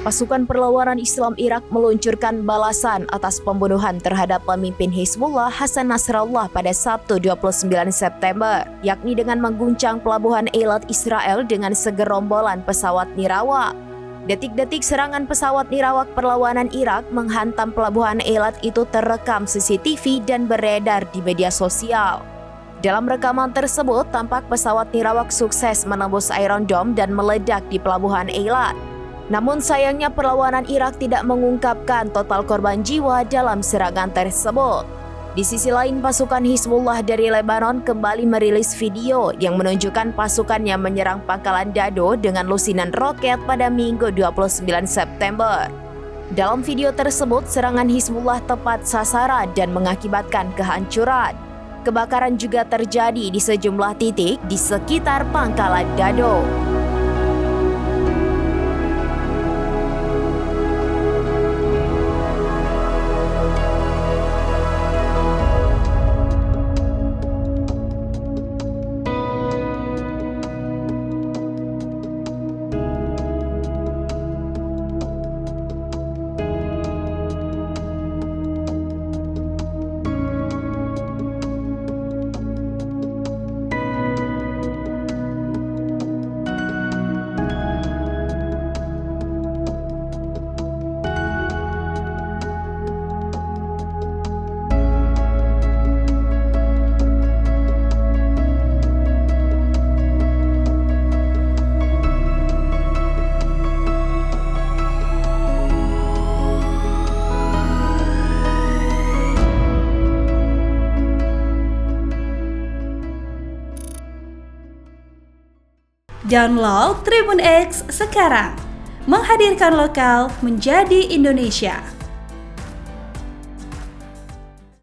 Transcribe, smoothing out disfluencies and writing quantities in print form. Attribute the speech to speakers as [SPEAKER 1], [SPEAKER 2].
[SPEAKER 1] Pasukan perlawanan Islam Irak meluncurkan balasan atas pembunuhan terhadap pemimpin Hizbullah Hasan Nasrallah pada Sabtu 29 September, yakni dengan mengguncang pelabuhan Eilat Israel dengan segerombolan pesawat nirawak. Detik-detik serangan pesawat nirawak perlawanan Irak menghantam pelabuhan Eilat itu terekam CCTV dan beredar di media sosial. Dalam rekaman tersebut, tampak pesawat nirawak sukses menembus Iron Dome dan meledak di pelabuhan Eilat. Namun sayangnya perlawanan Irak tidak mengungkapkan total korban jiwa dalam serangan tersebut. Di sisi lain, pasukan Hizbullah dari Lebanon kembali merilis video yang menunjukkan pasukannya menyerang pangkalan Dado dengan lusinan roket pada Minggu 29 September. Dalam video tersebut, serangan Hizbullah tepat sasaran dan mengakibatkan kehancuran. Kebakaran juga terjadi di sejumlah titik di sekitar pangkalan Dado.
[SPEAKER 2] Download Tribun X sekarang, menghadirkan lokal menjadi Indonesia.